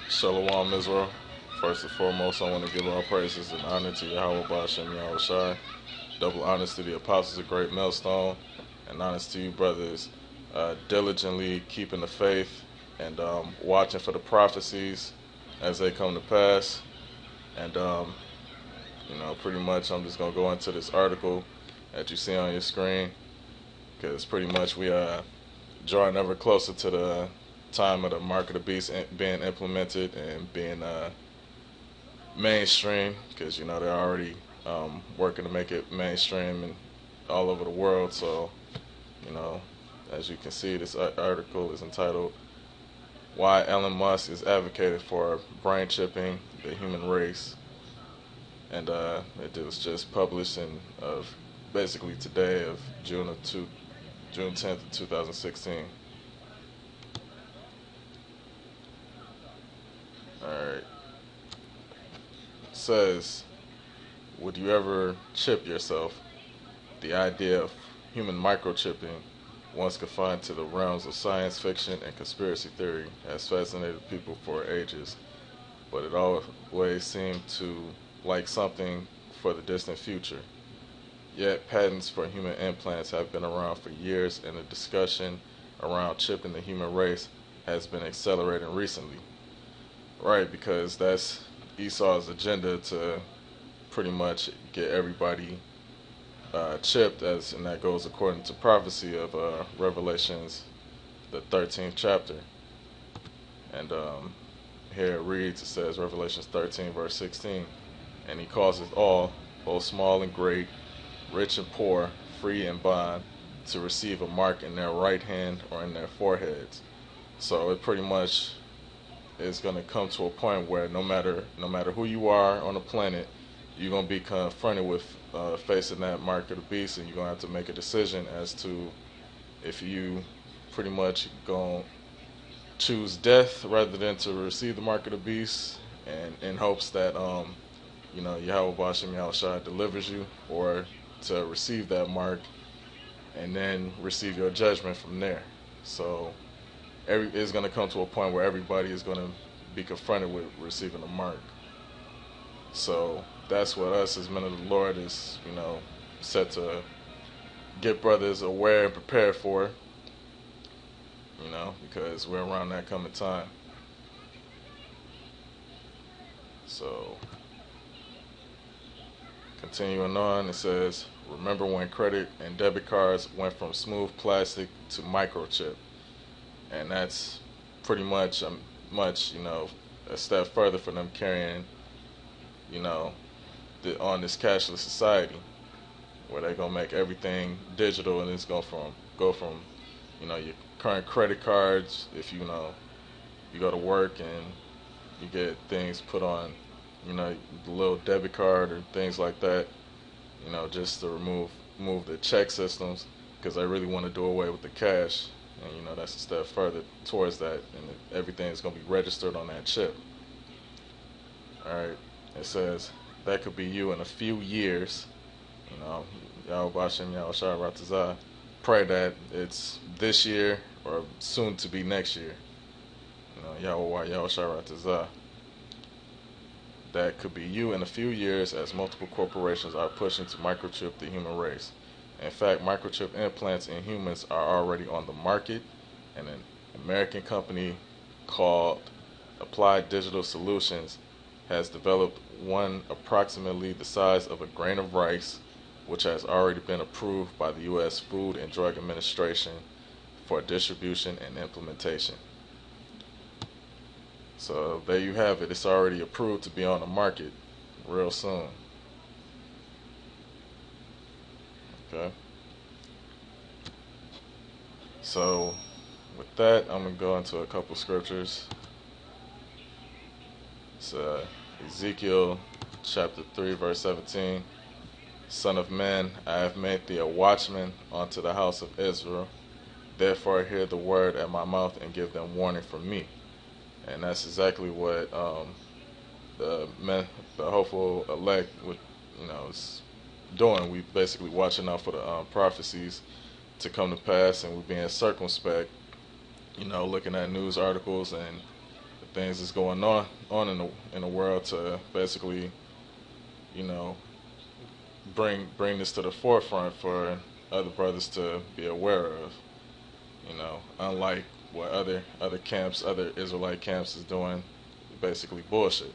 Shalom Israel. First and foremost, I want to give all praises and honor to Yahweh Ba'Shem Yahweh Shai. Double honors to the apostles of Great Millstone, and honors to you brothers diligently keeping the faith and watching for the prophecies as they come to pass. And pretty much I'm just gonna go into this article that you see on your screen, because pretty much we are drawing ever closer to the time of the mark of the beast being implemented and being mainstream, because they're already working to make it mainstream and all over the world. So as you can see, this article is entitled "Why Elon Musk is Advocating for Brain Chipping the Human Race," and it was just published in basically today of June 10th, 2016. Alright. It says, would you ever chip yourself? The idea of human microchipping, once confined to the realms of science fiction and conspiracy theory, has fascinated people for ages, but it always seemed to like something for the distant future. Yet patents for human implants have been around for years, and the discussion around chipping the human race has been accelerating recently. Right, because that's Esau's agenda, to pretty much get everybody chipped, and that goes according to prophecy of Revelations, the 13th chapter. And here it reads, it says, Revelations 13, verse 16, "And he causes all, both small and great, rich and poor, free and bond, to receive a mark in their right hand or in their foreheads." So it pretty much is going to come to a point where no matter who you are on the planet, you're going to be confronted with facing that mark of the beast, and you're going to have to make a decision as to if you pretty much going to choose death rather than to receive the mark of the beast, and in hopes that Yahweh Ba'Shem Yahweh Shai delivers you, or to receive that mark and then receive your judgment from there. So it's going to come to a point where everybody is going to be confronted with receiving a mark. So that's what us as men of the Lord is, set to get brothers aware and prepared for, because we're around that coming time. So continuing on, it says, remember when credit and debit cards went from smooth plastic to microchip? And that's pretty much a step further for them carrying, on this cashless society, where they're gonna make everything digital, and it's gonna go from your current credit cards. If you go to work and you get things put on, the little debit card or things like that, just to remove the check systems, because they really want to do away with the cash. And that's a step further towards that, and everything is going to be registered on that chip. Alright, it says that could be you in a few years. Yahweh Ba'Shem Yahweh Shai Ratazah. Pray that it's this year or soon to be next year. Yahweh Yahweh Shai Ratazah. That could be you in a few years, as multiple corporations are pushing to microchip the human race. In fact, microchip implants in humans are already on the market, and an American company called Applied Digital Solutions has developed one approximately the size of a grain of rice, which has already been approved by the U.S. Food and Drug Administration for distribution and implementation. So there you have it. It's already approved to be on the market real soon. Okay. So with that, I'm going to go into a couple scriptures. It's Ezekiel chapter 3, verse 17. "Son of man, I have made thee a watchman unto the house of Israel. Therefore hear the word at my mouth and give them warning from me." And that's exactly what the hopeful elect is doing. We basically watching out for the prophecies to come to pass, and we're being circumspect, looking at news articles and things that's going on in the world to basically, you know, bring this to the forefront for other brothers to be aware of. You know, unlike what other camps, other Israelite camps is doing, basically bullshit.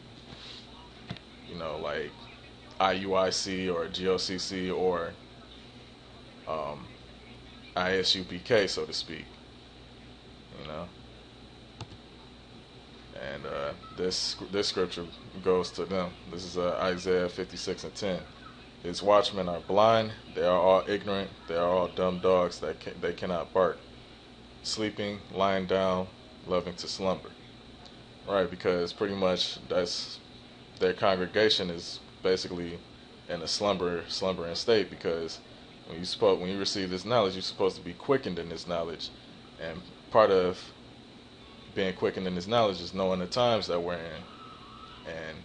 You know, like IUIC or GOCC or um, ISUPK, so to speak. You know, and this scripture goes to them. This is Isaiah 56:10. His watchmen are blind; they are all ignorant; they are all dumb dogs that they cannot bark, sleeping, lying down, loving to slumber. Right, because pretty much that's their congregation is basically in a slumbering state, because when you receive this knowledge, you're supposed to be quickened in this knowledge, and part of being quickened in this knowledge is knowing the times that we're in. And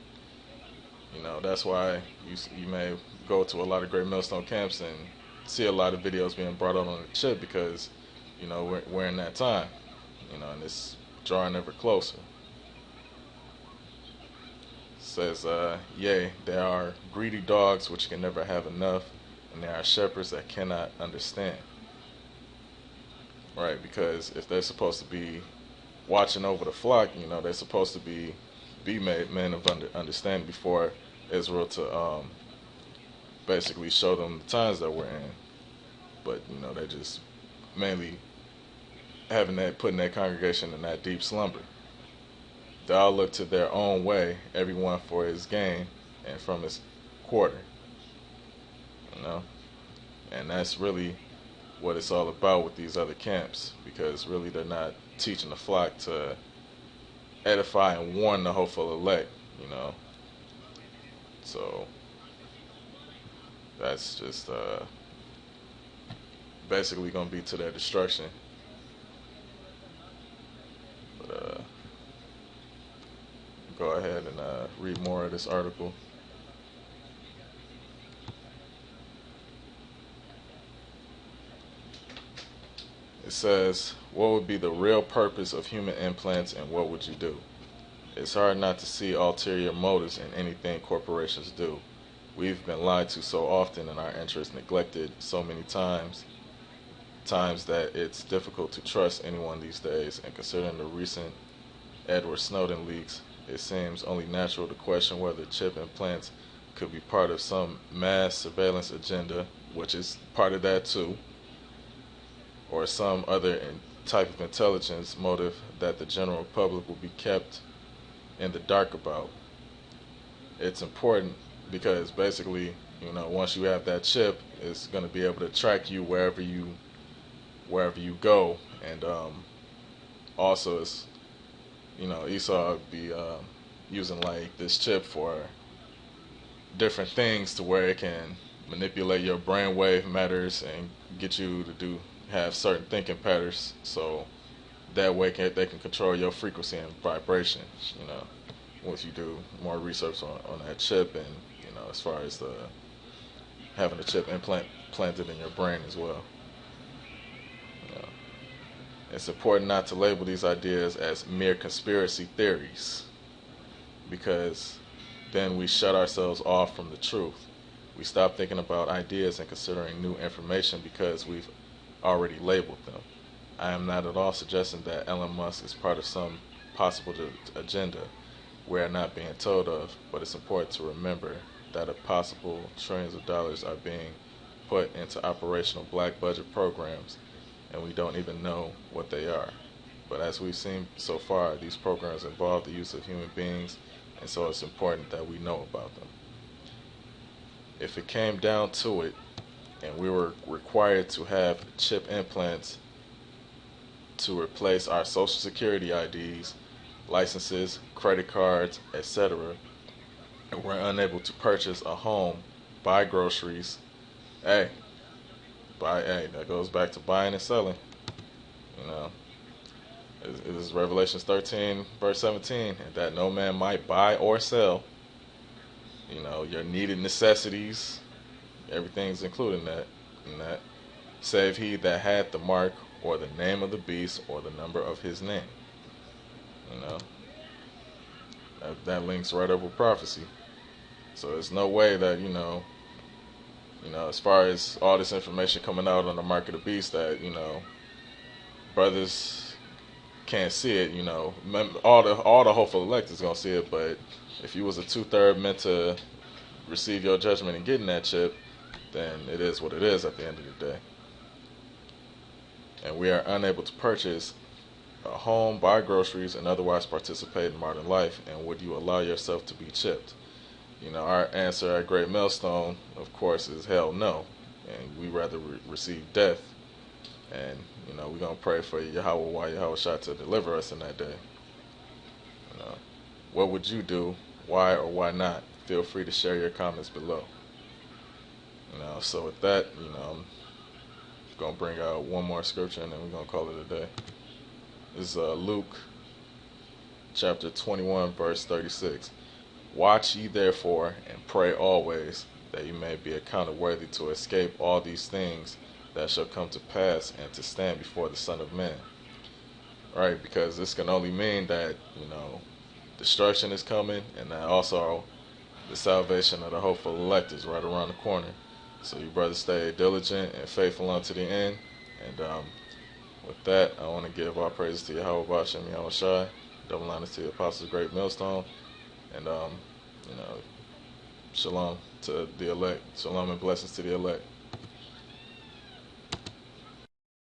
you know, that's why you may go to a lot of Great Millstone camps and see a lot of videos being brought out on the chip, because you know we're in that time, you know, and it's drawing ever closer. It says, yea, there are greedy dogs which can never have enough, and there are shepherds that cannot understand. Right, because if they're supposed to be watching over the flock, you know, they're supposed to be made men of understanding before Israel to basically show them the times that we're in. But you know, they just mainly putting that congregation in that deep slumber. They all look to their own way, everyone for his gain and from his quarter. You know, and that's really what it's all about with these other camps, because really they're not teaching the flock to edify and warn the hopeful elect, you know. So that's just basically going to be to their destruction. But go ahead and read more of this article. It says, what would be the real purpose of human implants, and what would you do? It's hard not to see ulterior motives in anything corporations do. We've been lied to so often and our interests neglected so many times that it's difficult to trust anyone these days, and considering the recent Edward Snowden leaks, it seems only natural to question whether chip implants could be part of some mass surveillance agenda, which is part of that too, or some other type of intelligence motive that the general public will be kept in the dark about. It's important because basically, you know, once you have that chip, it's going to be able to track you wherever you go, and also it's, you know, Esau be using like this chip for different things to where it can manipulate your brainwave matters and get you to have certain thinking patterns, so that way they can control your frequency and vibration. You know, once you do more research on that chip, and you know, as far as having the chip implanted in your brain as well. You know, it's important not to label these ideas as mere conspiracy theories, because then we shut ourselves off from the truth. We stop thinking about ideas and considering new information because we've already labeled them. I am not at all suggesting that Elon Musk is part of some possible agenda we are not being told of, but it's important to remember that a possible trillions of dollars are being put into operational black budget programs, and we don't even know what they are. But as we've seen so far, these programs involve the use of human beings, and so it's important that we know about them. If it came down to it, and we were required to have chip implants to replace our social security IDs, licenses, credit cards, etc., and we're unable to purchase a home, buy groceries, that goes back to buying and selling. You know, it is Revelation 13 verse 17, and that no man might buy or sell. You know, your needed necessities, everything's included in that, save he that had the mark or the name of the beast or the number of his name. You know, that links right up with prophecy. So there's no way that as far as all this information coming out on the mark of the beast, that brothers can't see it. All the hopeful elect is gonna see it, but if you was a 2/3 meant to receive your judgment and getting that chip, then it is what it is at the end of the day. And we are unable to purchase a home, buy groceries, and otherwise participate in modern life. And would you allow yourself to be chipped? Our answer at Great Millstone, of course, is hell no. And we rather receive death. And, we're going to pray for Yahweh Shah to deliver us in that day. What would you do? Why or why not? Feel free to share your comments below. So with that, I'm going to bring out one more scripture and then we're going to call it a day. This is Luke chapter 21, verse 36. Watch ye therefore and pray always, that ye may be accounted worthy to escape all these things that shall come to pass and to stand before the Son of Man. Right? Because this can only mean that, destruction is coming, and that also the salvation of the hopeful elect is right around the corner. So you brothers stay diligent and faithful unto the end. And with that, I want to give all praises to Yahweh Shem Yahweh Shai, double honors to the Apostles Great Millstone, and shalom to the elect. Shalom and blessings to the elect.